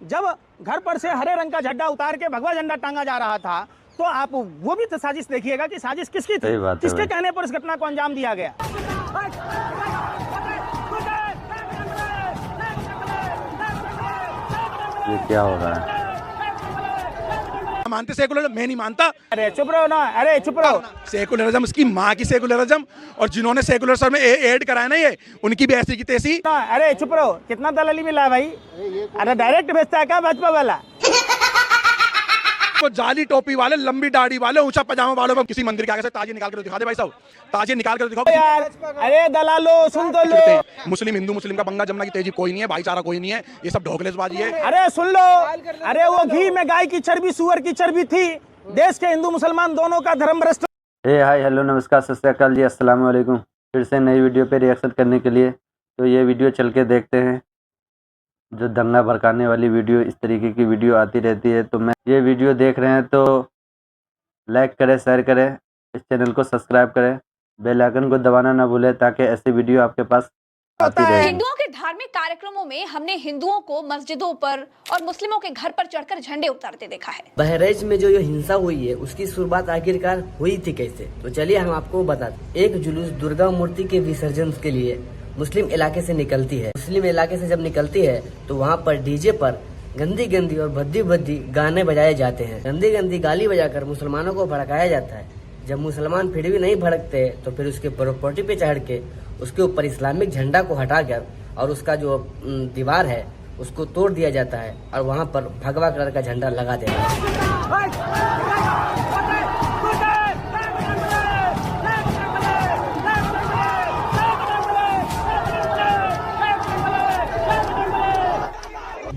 जब घर पर से हरे रंग का झंडा उतार के भगवा झंडा टांगा जा रहा था, तो आप वो भी तो साजिश देखिएगा कि साजिश किसकी थी, किसके कहने पर इस घटना को अंजाम दिया गया। ये क्या हो रहा है? मानते सेकुलरिज्म, मैं नहीं मानता। अरे चुप रहो ना, अरे चुप रहो। सेकुलरिज्म इसकी माँ की सेकुलरिज्म, और जिन्होंने सेकुलरिज्म में ऐड कराया ना ये, उनकी भी ऐसी की तैसी। अरे चुप रहो, कितना दलाली मिला है भाई। अरे डायरेक्ट भेजता है क्या भाजपा वाला? तो जाली टोपी वाले, लंबी दाढ़ी वाले, ऊंचा पजामा वालों को किसी मंदिर के आगे से ताजे निकाल कर दिखा दे भाई साहब, ताजे निकाल कर दिखाओ यार। अरे दलालो सुन तो लो, मुस्लिम हिंदू मुस्लिम का पंगा जमना की तेजी कोई नहीं है, भाईचारा कोई नहीं है, ये सब ढोकलेबाजी है। अरे सुन लो, अरे वो घी में गाय की चर्बी सुअर की चर्बी थी। देश के हिंदू मुसलमान दोनों का धर्म भ्रष्ट। हाय हेलो नमस्कार सत श्री अकाल जी, अस्सलाम वालेकुम। फिर से नई वीडियो पे रिएक्शन करने के लिए तो ये वीडियो चल के देखते हैं। जो दंगा भड़काने वाली वीडियो, इस तरीके की वीडियो आती रहती है, तो मैं ये वीडियो देख रहे हैं तो लाइक करें, शेयर करें, इस चैनल को सब्सक्राइब करें, बेल आइकन को दबाना ना भूलें ताकि ऐसी वीडियो आपके पास आती रहे। हिंदुओं के धार्मिक कार्यक्रमों में हमने हिंदुओं को मस्जिदों पर और मुस्लिमों के घर पर चढ़कर झंडे उतारते देखा है। बहराइच में जो ये हिंसा हुई है उसकी शुरुआत आखिरकार हुई थी कैसे, तो चलिए हम आपको बताते। एक जुलूस दुर्गा मूर्ति के विसर्जन के लिए मुस्लिम इलाके से निकलती है। मुस्लिम इलाके से जब निकलती है तो वहाँ पर डीजे पर गंदी गंदी और भद्दी भद्दी गाने बजाए जाते हैं। गंदी गंदी गाली बजाकर मुसलमानों को भड़काया जाता है। जब मुसलमान फिर भी नहीं भड़कते तो फिर उसके प्रॉपर्टी पे चढ़ के उसके ऊपर इस्लामिक झंडा को हटाकर और उसका जो दीवार है उसको तोड़ दिया जाता है और वहाँ पर भगवा कलर का झंडा लगा देता है।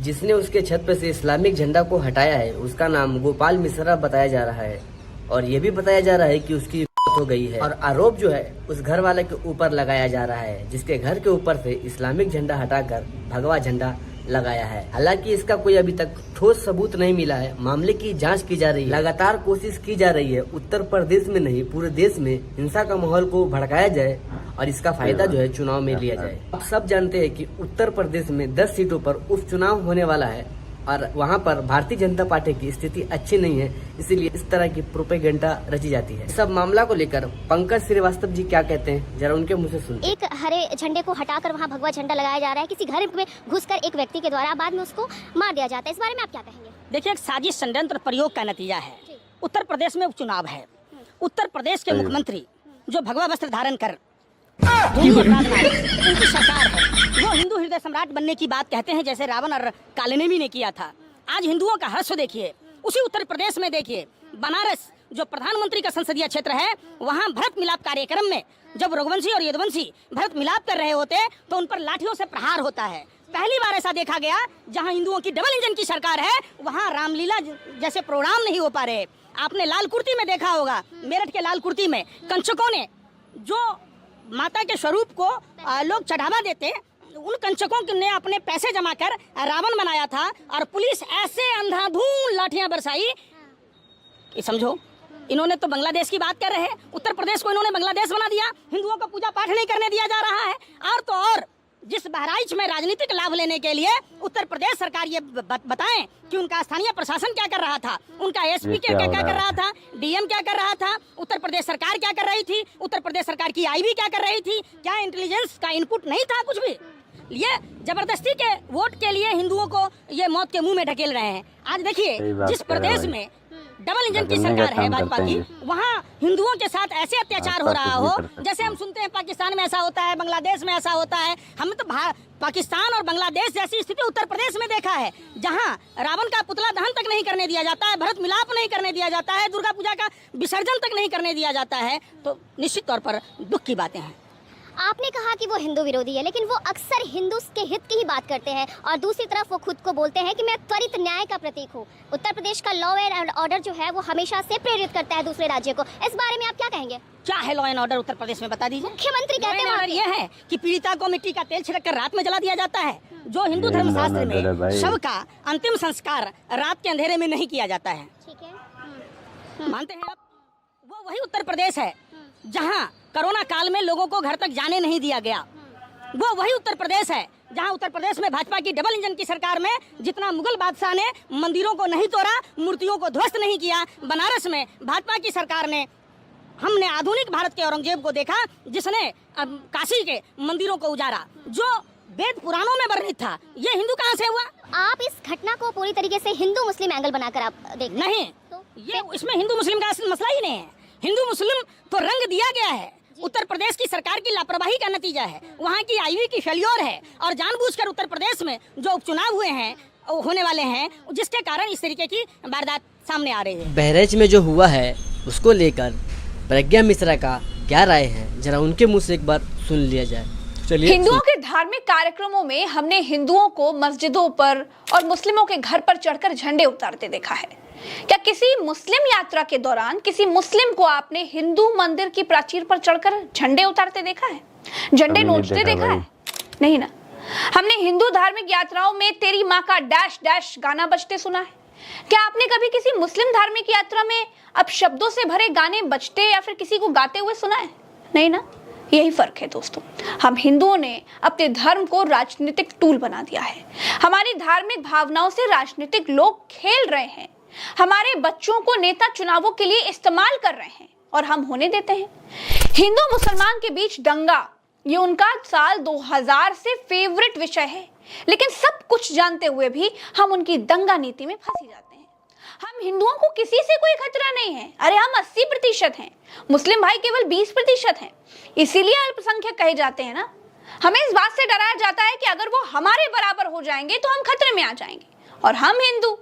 जिसने उसके छत पर से इस्लामिक झंडा को हटाया है उसका नाम गोपाल मिश्रा बताया जा रहा है, और ये भी बताया जा रहा है कि उसकी हो गई है। और आरोप जो है उस घर वाले के ऊपर लगाया जा रहा है जिसके घर के ऊपर से इस्लामिक झंडा हटाकर भगवा झंडा लगाया है। हालांकि इसका कोई अभी तक ठोस सबूत नहीं मिला है। मामले की जांच की जा रही है, लगातार कोशिश की जा रही है उत्तर प्रदेश में नहीं पूरे देश में हिंसा का माहौल को भड़काया जाए और इसका फायदा जो है चुनाव में लिया जाए। आप सब जानते हैं कि उत्तर प्रदेश में 10 सीटों पर उपचुनाव होने वाला है और वहाँ पर भारतीय जनता पार्टी की स्थिति अच्छी नहीं है, इसीलिए इस तरह की प्रोपेगेंडा रची जाती है। सब मामला को लेकर पंकज श्रीवास्तव जी क्या कहते हैं, जरा उनके मुँह से सुनिए। एक हरे झंडे को हटाकर वहाँ भगवा झंडा लगाया जा रहा है किसी घर में घुसकर एक व्यक्ति के द्वारा, बाद में उसको मार दिया जाता है। इस बारे में आप क्या कहेंगे? देखिए, एक साजिश षड्यंत्र प्रयोग का नतीजा है। उत्तर प्रदेश में उपचुनाव है। उत्तर प्रदेश के मुख्यमंत्री जो भगवा वस्त्र धारण कर उनकी सरकार है, वो हिंदू हृदय सम्राट बनने की बात कहते हैं जैसे रावण और कालनेमी ने किया था। आज हिंदुओं का हर्ष देखिए, उसी उत्तर प्रदेश में देखिए बनारस जो प्रधानमंत्री का संसदीय क्षेत्र है, वहाँ भरत मिलाप कार्यक्रम में जब रघुवंशी और यदुवंशी भरत मिलाप कर रहे होते तो उन पर लाठियों से प्रहार होता है। पहली बार ऐसा देखा गया जहाँ हिंदुओं की डबल इंजन की सरकार है, वहाँ रामलीला जैसे प्रोग्राम नहीं हो पा रहे। आपने लाल कुर्ती में देखा होगा, मेरठ के लाल कुर्ती में कंचकों ने जो माता के स्वरूप को लोग चढ़ावा देते, उन कंचकों ने अपने पैसे जमा कर रावण बनाया था और पुलिस ऐसे अंधाधुंध लाठियां बरसाई कि समझो इन्होंने तो बांग्लादेश की बात कर रहे हैं, उत्तर प्रदेश को इन्होंने बांग्लादेश बना दिया। हिंदुओं को पूजा पाठ नहीं करने दिया जा रहा है। और तो और जिस बहराइच में राजनीतिक लाभ लेने के लिए उत्तर प्रदेश सरकार ये बताएं कि उनका स्थानीय प्रशासन क्या कर रहा था, उनका एसपी क्या कर रहा था, डीएम क्या कर रहा था, उत्तर प्रदेश सरकार क्या कर रही थी, उत्तर प्रदेश सरकार की आईबी क्या कर रही थी, क्या इंटेलिजेंस का इनपुट नहीं था कुछ भी? ये जबरदस्ती के वोट के लिए हिंदुओं को ये मौत के मुंह में ढकेल रहे हैं। आज देखिए, जिस प्रदेश में डबल इंजन की सरकार है भाजपा की, वहाँ हिंदुओं के साथ ऐसे अत्याचार हो रहा हो जैसे हम सुनते हैं पाकिस्तान में ऐसा होता है, बांग्लादेश में ऐसा होता है। हमने तो पाकिस्तान और बांग्लादेश जैसी स्थिति उत्तर प्रदेश में देखा है, जहाँ रावण का पुतला दहन तक नहीं करने दिया जाता है, भरत मिलाप नहीं करने दिया जाता है, दुर्गा पूजा का विसर्जन तक नहीं करने दिया जाता है। तो निश्चित तौर पर दुख की बातें हैं। आपने कहा कि वो हिंदू विरोधी है, लेकिन वो अक्सर हिंदू के हित की ही बात करते हैं और दूसरी तरफ वो खुद को बोलते हैं कि मैं त्वरित न्याय का प्रतीक हूँ। उत्तर प्रदेश का लॉ एंड ऑर्डर जो है वो हमेशा से प्रेरित करता है दूसरे राज्य को। इस बारे में आप क्या कहेंगे? क्या है law and order Uttar Pradesh में, बता दीजिए। मुख्यमंत्री कहते हैं ये है कि पीड़िता को मिट्टी का तेल छिड़क कर रात में जला दिया जाता है। जो हिंदू धर्मशास्त्र में शव का अंतिम संस्कार रात के अंधेरे में नहीं किया जाता है, ठीक है, मानते हैं आप? वो वही उत्तर प्रदेश है जहाँ कोरोना काल में लोगों को घर तक जाने नहीं दिया गया। वो वही उत्तर प्रदेश है जहां उत्तर प्रदेश में भाजपा की डबल इंजन की सरकार में जितना मुगल बादशाह ने मंदिरों को नहीं तोड़ा, मूर्तियों को ध्वस्त नहीं किया, बनारस में भाजपा की सरकार ने, हमने आधुनिक भारत के औरंगजेब को देखा जिसने काशी के मंदिरों को उजाड़ा, जो वेद पुराणों में वर्णित था। ये हिंदू कहाँ से हुआ? आप इस घटना को पूरी तरीके से हिंदू मुस्लिम एंगल बनाकर आप देख नहीं, ये इसमें हिंदू मुस्लिम का मसला ही नहीं है। हिंदू मुस्लिम तो रंग दिया गया है, उत्तर प्रदेश की सरकार की लापरवाही का नतीजा है, वहाँ की आईवी की फेल्योर है, और जानबूझकर उत्तर प्रदेश में जो उपचुनाव हुए हैं, होने वाले हैं, जिसके कारण इस तरीके की वारदात सामने आ रही है। बहराइच में जो हुआ है उसको लेकर प्रज्ञा मिश्रा का क्या राय है, जरा उनके मुंह से एक बार सुन लिया जाए। हिंदुओं के धार्मिक कार्यक्रमों में हमने हिंदुओं को मस्जिदों पर और मुस्लिमों के घर पर चढ़कर झंडे उतारते देखा है। क्या किसी मुस्लिम यात्रा के दौरान किसी मुस्लिम को आपने हिंदू मंदिर की प्राचीर पर चढ़कर झंडे उतारते देखा है, झंडे नोचते देखा है? नहीं ना। हमने हिंदू धार्मिक यात्राओं में तेरी माँ का डैश डैश गाना बजते सुना है। क्या आपने कभी किसी मुस्लिम धार्मिक यात्रा में अपशब्दों से भरे गाने बजते या फिर किसी को गाते हुए सुना है? नहीं ना। यही फर्क है दोस्तों, हम हिंदुओं ने अपने धर्म को राजनीतिक टूल बना दिया है। हमारी धार्मिक भावनाओं से राजनीतिक लोग खेल रहे हैं, हमारे बच्चों को नेता चुनावों के लिए इस्तेमाल कर रहे हैं और हम होने देते हैं। हिंदू मुसलमान के बीच दंगा, ये उनका साल 2000 से फेवरेट विषय है, लेकिन सब कुछ जानते हुए भी हम उनकी दंगा नीति में फंसी जाते हैं। हम हिंदुओं को किसी से कोई खतरा नहीं है। अरे हम 80% हैं, मुस्लिम भाई केवल 20% हैं, इसीलिए अल्पसंख्यक कहे जाते हैं ना। हमें इस बात से डराया जाता है कि अगर वो हमारे बराबर हो जाएंगे तो हम खतरे में आ जाएंगे, और हम हिंदू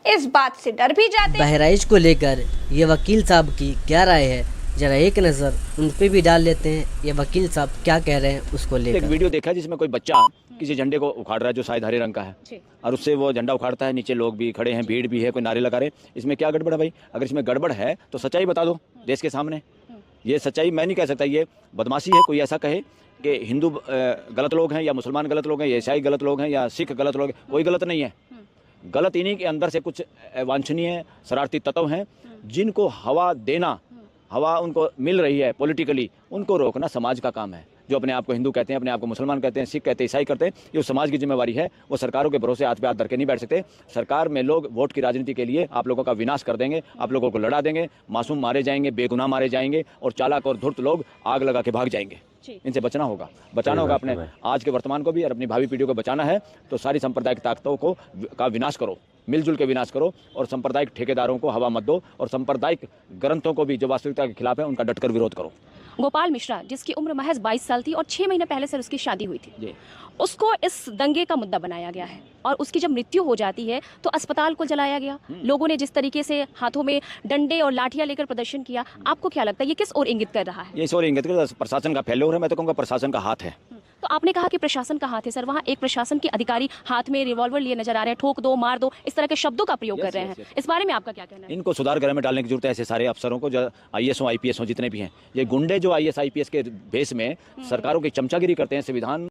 इस बात से डर भी जाते हैं। बहराइच को लेकर ये वकील साहब की क्या राय है, जरा एक नजर उन पे भी डाल लेते हैं। ये वकील साहब क्या कह रहे हैं उसको लेकर। एक वीडियो देखा जिसमें कोई बच्चा किसी झंडे को उखाड़ रहा है जो शायद हरे रंग का है, और उससे वो झंडा उखाड़ता है, नीचे लोग भी खड़े हैं, भीड़ भी है, कोई नारे लगा रहे। इसमें क्या गड़बड़ है भाई? अगर इसमें गड़बड़ है तो सच्चाई बता दो देश के सामने। ये सच्चाई मैं नहीं कह सकता, ये बदमाशी है। कोई ऐसा कहे कि हिंदू गलत लोग हैं या मुसलमान गलत लोग हैं या ईसाई गलत लोग हैं या सिख गलत लोग हैं, कोई गलत नहीं है। गलत इन्हीं के अंदर से कुछ वांछनीय शरारती तत्व हैं जिनको हवा देना, हवा उनको मिल रही है पॉलिटिकली, उनको रोकना समाज का काम है। जो अपने आप को हिंदू कहते हैं, अपने आप को मुसलमान कहते हैं, सिख कहते हैं, ईसाई करते हैं, ये समाज की जिम्मेवारी है। वो सरकारों के भरोसे हाथ पे हाथ धर के नहीं बैठ सकते। सरकार में लोग वोट की राजनीति के लिए आप लोगों का विनाश कर देंगे, आप लोगों को लड़ा देंगे, मासूम मारे जाएंगे, बेगुनाह मारे जाएंगे, और चालाक और धूर्त लोग आग लगा के भाग जाएंगे। इनसे बचना होगा, बचाना होगा अपने आज के वर्तमान को भी, और अपनी भावी पीढ़ियों को बचाना है तो सारी सांप्रदायिक ताकतों को का विनाश करो, मिलजुल के विनाश करो, और सांप्रदायिक ठेकेदारों को हवा मत दो, और सांप्रदायिक ग्रंथों को भी जो वास्तविकता के खिलाफ है उनका डटकर विरोध करो। गोपाल मिश्रा, जिसकी उम्र महज 22 साल थी और 6 महीने पहले से उसकी शादी हुई थी, उसको इस दंगे का मुद्दा बनाया गया है, और उसकी जब मृत्यु हो जाती है तो अस्पताल को जलाया गया। लोगों ने जिस तरीके से हाथों में डंडे और लाठियां लेकर प्रदर्शन किया, आपको क्या लगता है ये किस ओर इंगित कर रहा है? ये इस ओर इंगित कर रहा है, प्रशासन का फेल्योर है। मैं तो कहूँगा प्रशासन का हाथ है। तो आपने कहा कि प्रशासन का हाथ है, सर वहाँ एक प्रशासन के अधिकारी हाथ में रिवॉल्वर लिए नजर आ रहे हैं, ठोक दो, मार दो, इस तरह के शब्दों का प्रयोग कर रहे हैं। इस बारे में आपका क्या कहना है? इनको सुधार गृह में डालने की जरूरत है। ऐसे सारे अफसरों को, जो IAS हो, IPS हो, जितने भी हैं, ये गुंडे जो IAS IPS के बेस में सरकारों की चमचागिरी करते हैं, संविधान